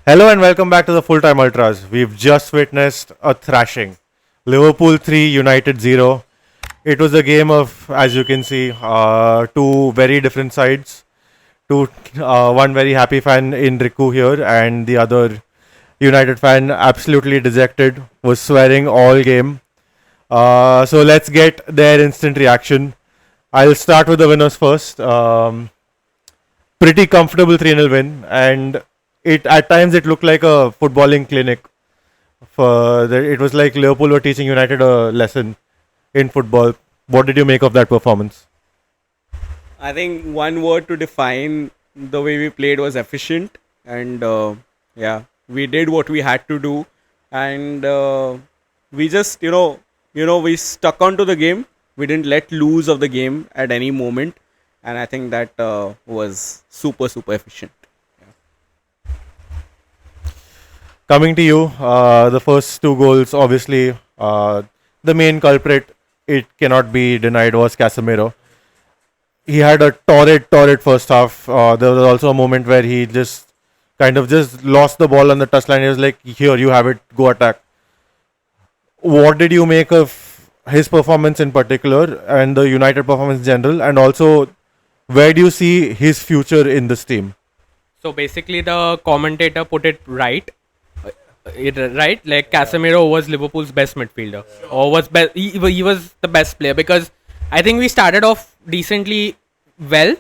Hello and welcome back to the Full Time Ultras. We've just witnessed a thrashing. Liverpool 3, United 0. It was a game of, as you can see, two very different sides. One very happy fan in Riku here, and the other United fan absolutely dejected, was swearing all game. So let's get their instant reaction. I'll start with the winners first. Pretty comfortable 3-0 win, and it at times it looked like a footballing clinic. It was like Liverpool were teaching United a lesson in football. What did you make of that performance? I think one word to define the way we played was efficient, and yeah, we did what we had to do, and we just we stuck onto the game. We didn't let loose of the game at any moment, and I think that was super efficient. Coming to you, the first two goals, obviously, the main culprit, it cannot be denied, was Casemiro. He had a torrid first half. There was also a moment where he just kind of just lost the ball on the touchline. He was like, "Here, you have it. Go attack." What did you make of his performance in particular and the United performance in general? And also, where do you see his future in this team? So basically, the commentator put it right. Right, like Casemiro was Liverpool's best midfielder, or was best. He was the best player because I think we started off decently well.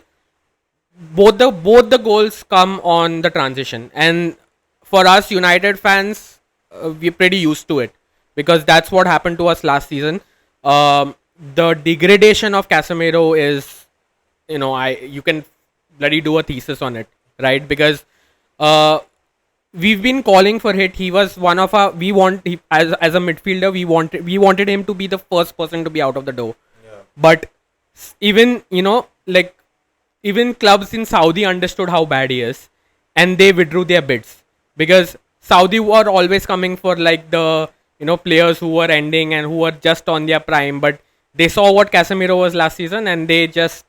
Both the goals come on the transition, and for us United fans, we're pretty used to it because that's what happened to us last season. The degradation of Casemiro is, you can bloody do a thesis on it, right? Because we've been calling for it. He was one of our. As a midfielder, we wanted him to be the first person to be out of the door. Yeah. But even even clubs in Saudi understood how bad he is, and they withdrew their bids because Saudi were always coming for like the players who were ending and who were just on their prime, but they saw what Casemiro was last season and they just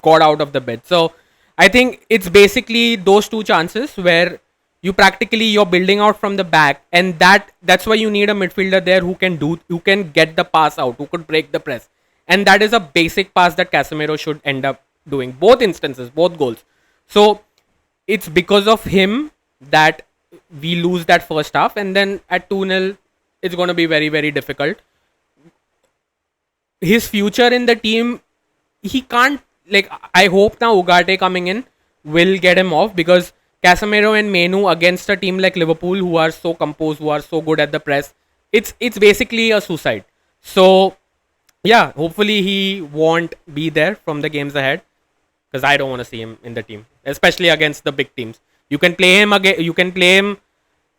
got out of the bid. So I think it's basically those two chances where you're building out from the back, and that's why you need a midfielder there who can get the pass out, who could break the press, and that is a basic pass that Casemiro should end up doing. Both instances, both goals. So it's because of him that we lose that first half, and then at 2-0 it's going to be very difficult. His future in the team, he can't, like, I hope now Ugarte coming in will get him off, because Casemiro and Menu against a team like Liverpool, who are so composed, who are so good at the press, it's basically a suicide. So yeah, hopefully he won't be there from the games ahead, because I don't want to see him in the team, especially against the big teams. You can play him again. You can play him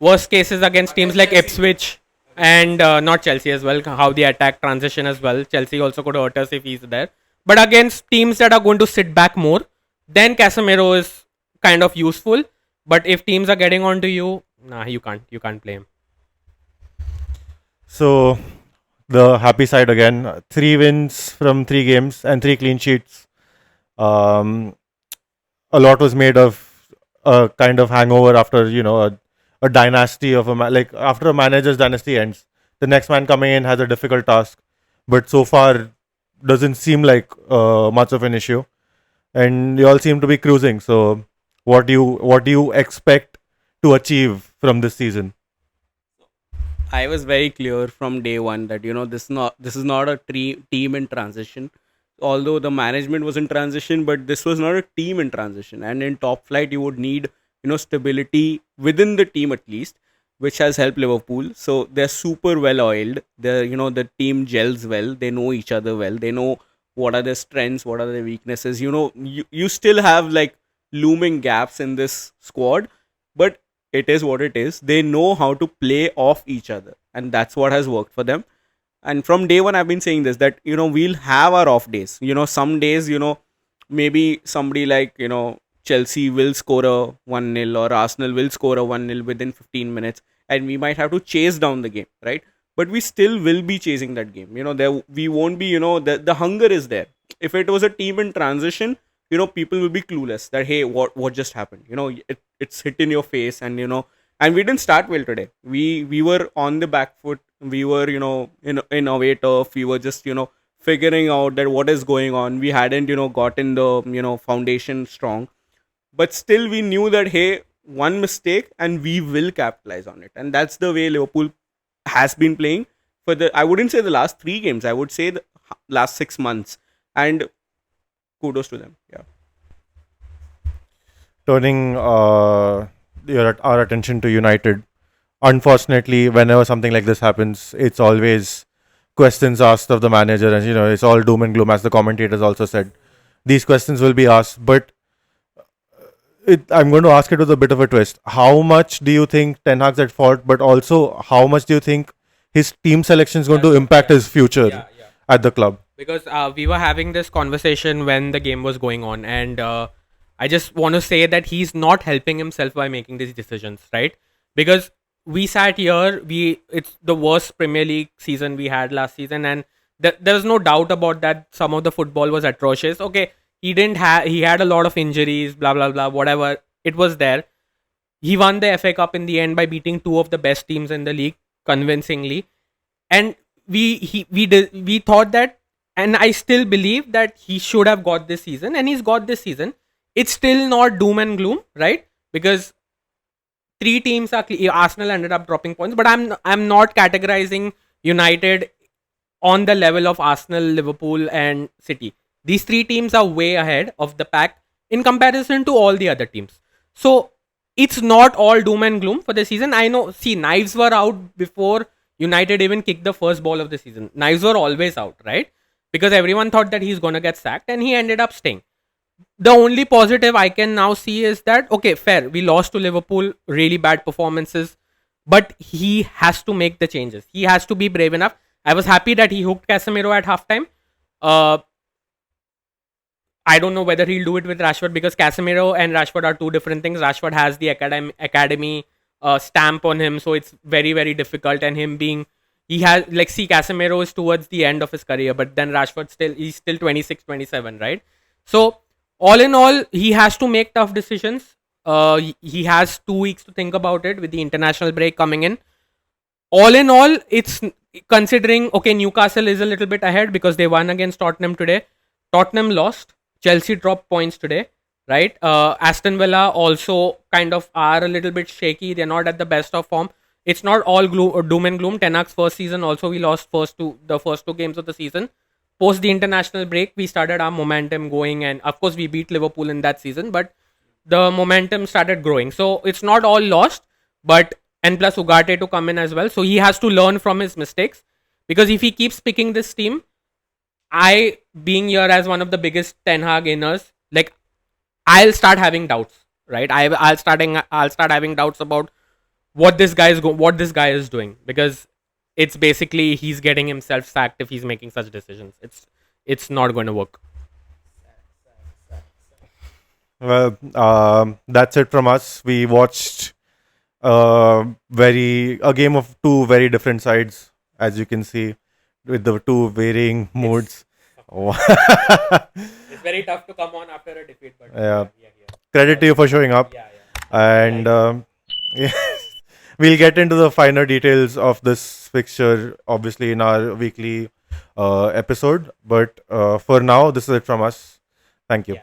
worst cases against teams like Ipswich and not Chelsea as well. How the attack transition as well. Chelsea also could hurt us if he's there. But against teams that are going to sit back more, then Casemiro is kind of useful. But if teams are getting onto you, nah, you can't play him. So, the happy side again, 3 wins from 3 games and 3 clean sheets. Um, a lot was made of a kind of hangover after a dynasty of like after a manager's dynasty ends. The next man coming in has a difficult task, but so far doesn't seem like much of an issue, and you all seem to be cruising. So, what do you expect to achieve from this season? I was very clear from day one that this is not a team in transition. Although the management was in transition, but this was not a team in transition. And in top flight, you would need stability within the team at least, which has helped Liverpool. So they're super well oiled. The team gels well. They know each other well. They know what are their strengths, what are their weaknesses. You still have like looming gaps in this squad, but it is what it is. They know how to play off each other, and that's what has worked for them. And from day one, I've been saying this, that we'll have our off days. Some days, maybe somebody like Chelsea will score a 1-0, or Arsenal will score a 1-0 within 15 minutes, and we might have to chase down the game, right? But we still will be chasing that game. There we won't be, the hunger is there. If it was a team in transition, people will be clueless that, hey, what just happened. It's hit in your face, and and we didn't start well today. We were on the back foot. We were, in a way tough. We were just, figuring out that what is going on. We hadn't, gotten the, foundation strong, but still we knew that, hey, one mistake and we will capitalize on it. And that's the way Liverpool has been playing for I wouldn't say the last 3 games, I would say the last 6 months. And kudos to them. Yeah. Turning our attention to United. Unfortunately, whenever something like this happens, it's always questions asked of the manager, and it's all doom and gloom, as the commentators also said. These questions will be asked, but I'm going to ask it with a bit of a twist. How much do you think Ten Hag's at fault, but also how much do you think his team selection is going to impact his future at the club? Because we were having this conversation when the game was going on, and I just want to say that he's not helping himself by making these decisions, right? Because we sat here, it's the worst Premier League season we had last season, and there's no doubt about that. Some of the football was atrocious. Okay, he had a lot of injuries, blah blah blah, whatever. It was there. He won the FA Cup in the end by beating 2 of the best teams in the league convincingly, and we thought that, and I still believe that he should have got this season, and he's got this season. It's still not doom and gloom, right? Because 3 teams are Arsenal ended up dropping points, but I'm not categorizing United on the level of Arsenal, Liverpool, and City. These 3 teams are way ahead of the pack in comparison to all the other teams. So it's not all doom and gloom for the season. I know. See, knives were out before United even kicked the first ball of the season. Knives were always out, right? Because everyone thought that he's gonna get sacked, and he ended up staying. The only positive I can now see is that, okay, fair, we lost to Liverpool, really bad performances, but he has to make the changes. He has to be brave enough. I was happy that he hooked Casemiro at halftime. I don't know whether he'll do it with Rashford, because Casemiro and Rashford are 2 different things. Rashford has the academy stamp on him, so it's very, very difficult. And him being, Casemiro is towards the end of his career, but then Rashford he's still 26, 27, right? So all in all, he has to make tough decisions. He has 2 weeks to think about it with the international break coming in. All in all, it's considering, okay, Newcastle is a little bit ahead because they won against Tottenham today. Tottenham lost. Chelsea dropped points today, right? Aston Villa also kind of are a little bit shaky. They're not at the best of form. It's not all doom and gloom. Ten Hag's first season also, we lost the first 2 games of the season. Post the international break, we started our momentum going, and of course we beat Liverpool in that season, but the momentum started growing. So it's not all lost, and plus Ugarte to come in as well. So he has to learn from his mistakes, because if he keeps picking this team, I, being here as one of the biggest Ten Hag inners, I'll start having doubts, right? I'll start having doubts about what this guy is doing, because it's basically he's getting himself sacked if he's making such decisions. It's not going to work. Well, that's it from us. We watched a game of 2 very different sides, as you can see, with the 2 varying moods. It's very tough to come on after a defeat, but yeah. Credit to you for showing up. And we'll get into the finer details of this fixture, obviously, in our weekly episode. But for now, this is it from us. Thank you.